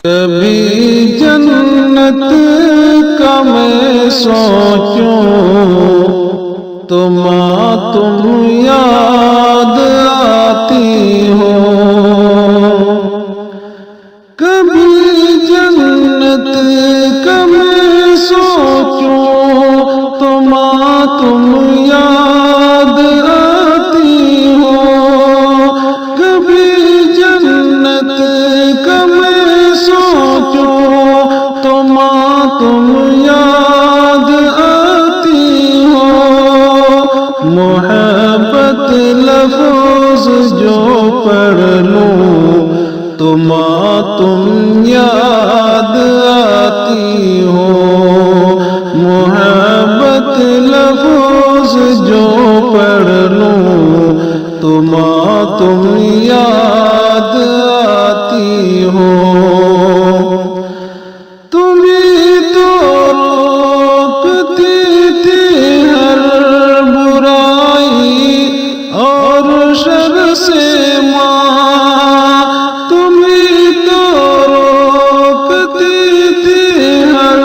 کبھی جنت کا میں سوچوں تو ماں تم یاد آتی ہو، کبھی جنت کا میں سوچوں تو ماں تم یاد آتی ہو، کبھی جنت کا میں سوچوں تو ماں تم یاد آتی ہو، محبت لفظ جو پڑھ لوں تو ماں تم یاد آتی ہو، محبت لفظ جو پڑھ لوں تو ماں تم یاد آتی ہو، تمہیں تو روکتی تھی ہر برائی اور شر سے ماں، تمہیں تو روکتی تھی ہر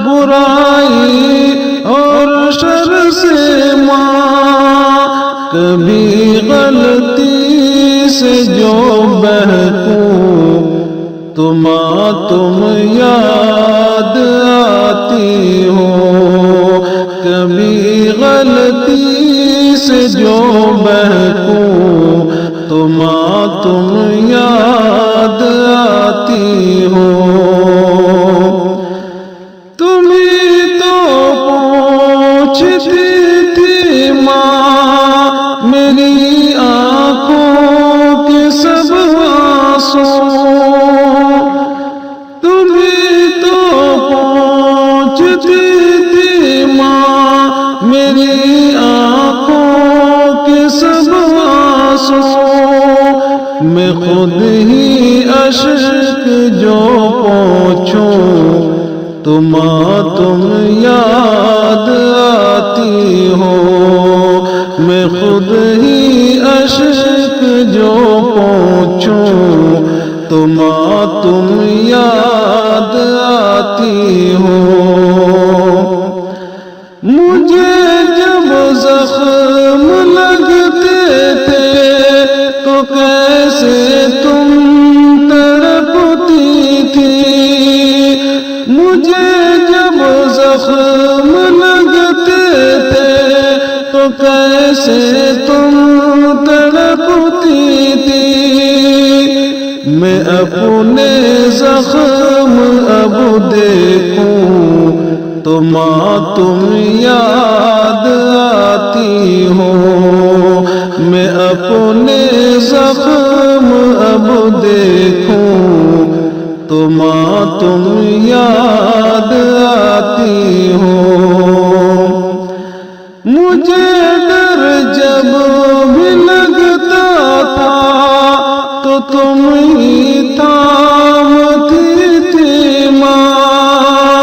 برائی اور شر سے ماں، کبھی غلطی سے جو بہکوں تو ماں تم یاد آتی ہو، کبھی غلطی سے جو بہکوں تو ماں تم یاد آتی ہو، تمہیں تو پوچھتی تھی ماں میری آنکھوں کے سب آنسو، تمہیں تو پوچھتی تھی ماں میری آنکھوں کے سب آنسو، میں خود ہی اشک جو پوچھوں تو ماں تم یاد آتی ہو، میں خود ہی اشک جو پوچھوں تو ماں تم یاد آتی ہو، مجھے جب زخم لگتے تھے تو کیسے تم تڑپتی تھی، مجھے جب زخم لگتے تھے تو کیسے تم تڑپتی تھی، میں اپنے زخم اب دیکھوں تو ماں تم یاد آتی ہو، میں اپنے زخم اب دیکھوں تو ماں تم یاد آتی ہو، مجھے ڈر جب بھی لگتا تھا تو تم ہی تھامتی تھی ماں،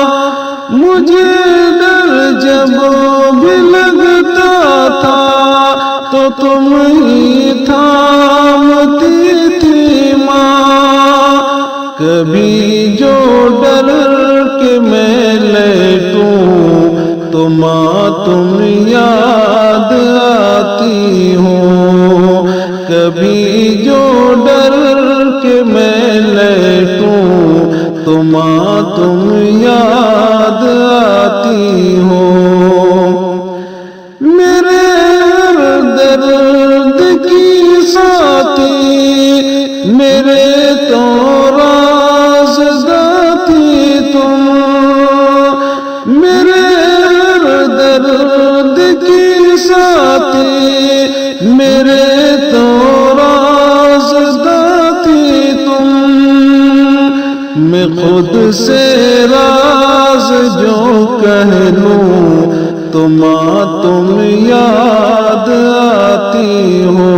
مجھے ڈر جب بھی لگتا تھا تو تم ہی تھامتی تھی ماں، کبھی جو ڈر کے میں لیٹوں تو ماں تم یاد آتی ہو، کبھی جو ڈر کے میں لیٹوں تو ماں تم یاد آتی ہو، میرے ہر درد کی ساتھی میرے تو راز داتی تم، میرے ہر درد کی ساتھی میرے تو راز داتی تم، میں خود سے راز جو کہہ لوں تو ماں تم یاد آتی ہو،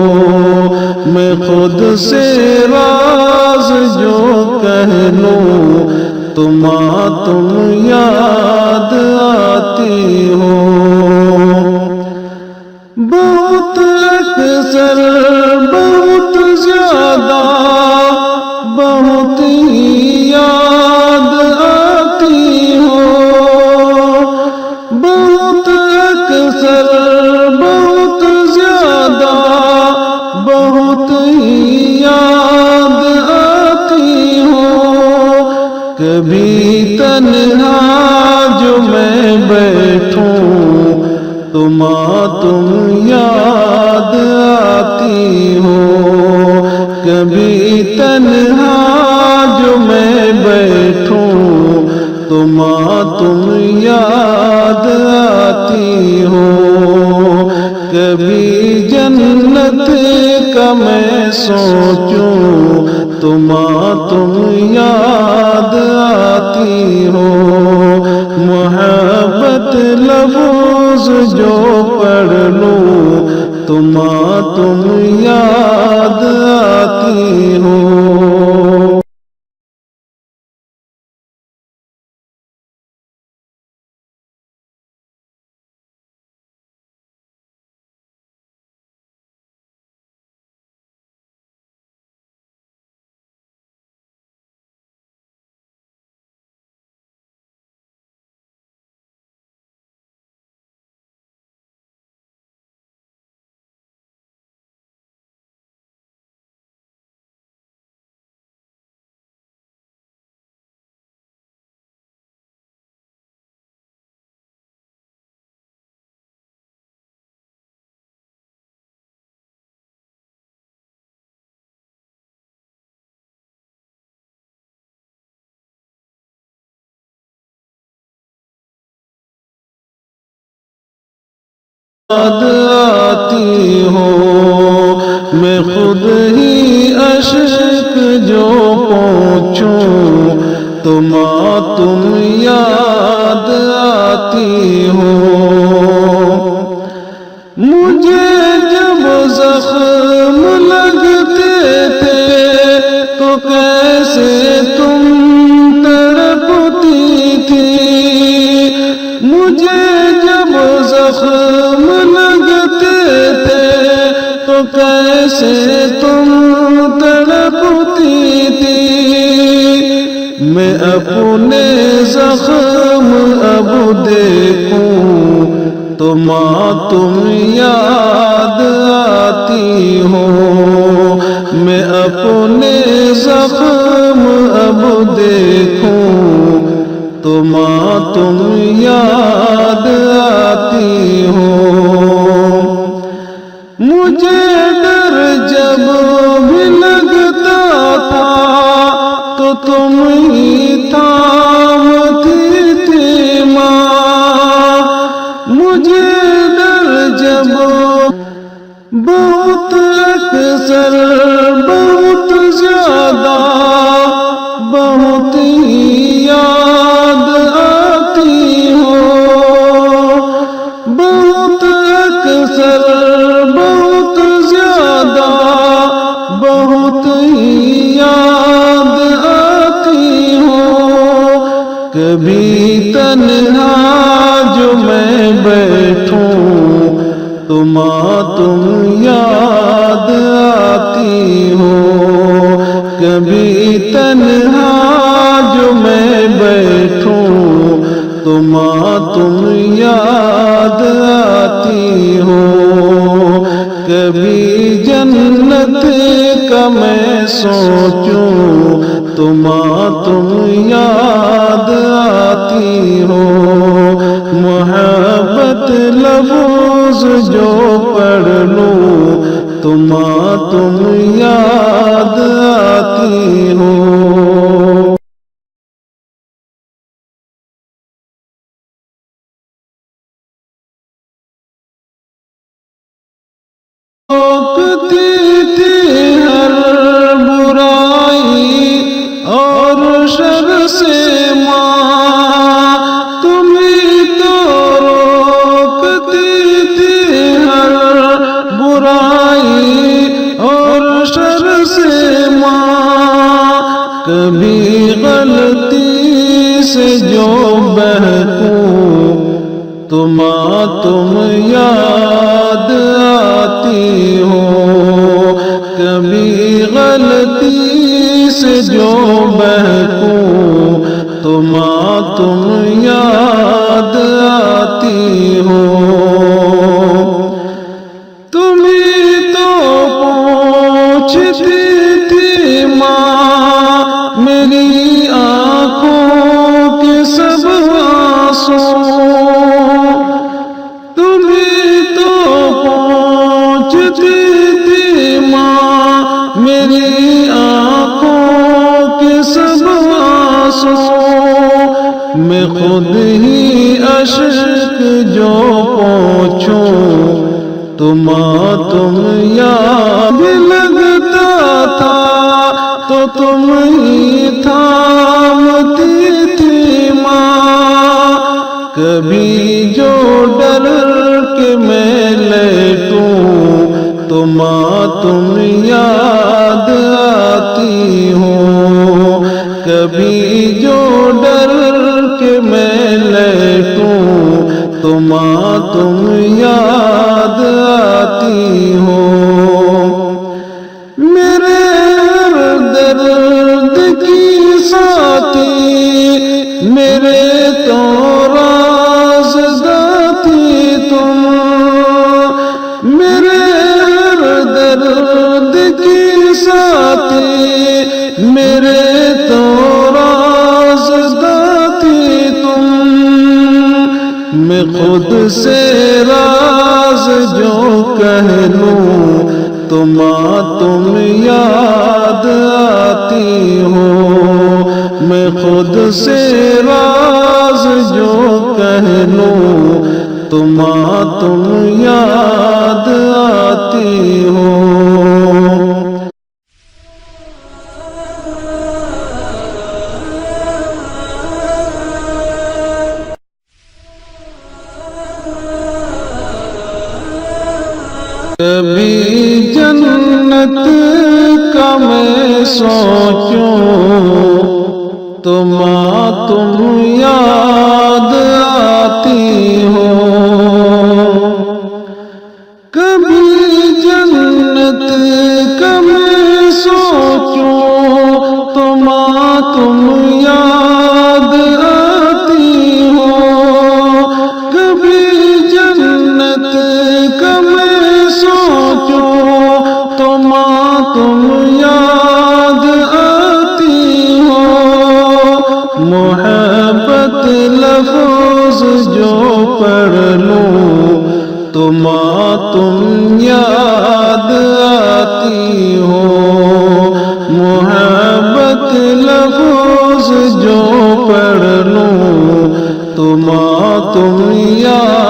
میں خود سے راز جو کہہ لوں تو ماں تم یاد آتی ہو، بہت اکثر بہت زیادہ بہت ہی تنہا جو میں بیٹھوں تو تم یاد آتی ہو، کبھی تنہا جو میں بیٹھوں تو تم یاد آتی ہو، کبھی جنت کا میں سوچوں تو تم یاد آتی ہو، محبت لفظ جو پڑھ لوں تو تم یاد آتی ہو۔ یاد آتی ہو، میں خود ہی اشک جو پہنچوں تو تم یاد آتی ہو، مجھے جب زخم لگتے تھے تو کیسے تم تڑپتی تھی، مجھے جب زخم لگتے تھے تو کیسے تم تڑپتی تھی، میں اپنے زخم اب دیکھوں تو تم یاد آتی ہو، میں اپنے زخم اب دیکھوں تو تم یاد آتی ہو، مجھے ڈر جب بھی لگتا تھا تو تم ہی تھامتی تھی ماں، مجھے ڈر جب بہت اکثر بہت زیادہ بہت ہی یاد آتی ہو، بہت اکثر بہت زیادہ بہت ہی یاد آتی ہو، کبھی تنہا جو میں بیٹھوں تو تم یاد آتی ہو، کبھی تنہا جو میں بیٹھوں تو تم یاد آتی ہو، کبھی جنت کا میں سوچوں تو تم یاد آتی ہو، محبت لفظ جو پڑھ لوں تو تم یاد آتی ہو۔ روکتی تھی ہر برائی اور شر سے ماں، تمہیں تو روکتی تھی ہر برائی اور شر سے ماں، کبھی غلطی سے جو بہکوں تو تم یاد آتی ہو، کبھی غلطی سے جو بہکوں تو تم یاد آتی ہو، تمہیں تو پوچھتی تھی ماں میری آنکھوں کے سب ہی اشک جو پوچھوں تو تم یاد بھی لگتا تھا تو تم ہی تھامتی تھی ماں، کبھی جو ڈر کے میں لیٹوں تو تم یاد آتی ہو، کبھی جو ڈر کے میں لیٹوں تو تم یاد آتی ہو۔ میرے ہر درد کی ساتھی، میرے تو راز داتی تم، میرے ہر درد کی ساتھی، میرے تو راز داتی تم، میں خود سے راز جو کہہ لوں تو تم یاد آتی ہو، میں خود سے راز جو کہہ لوں تو تم یاد آتی ہو۔ کبھی جنت کا میں سوچوں تو تم یاد آتی ہو، کبھی جنت کا میں سوچوں تو تم یاد آتی ہو، کبھی جنت کا میں سوچوں تو تم یاد آتی ہو، محبت لفظ جو پڑھ لوں تو تم یاد آتی ہو، محبت لفظ جو پڑھ لوں تو تم یاد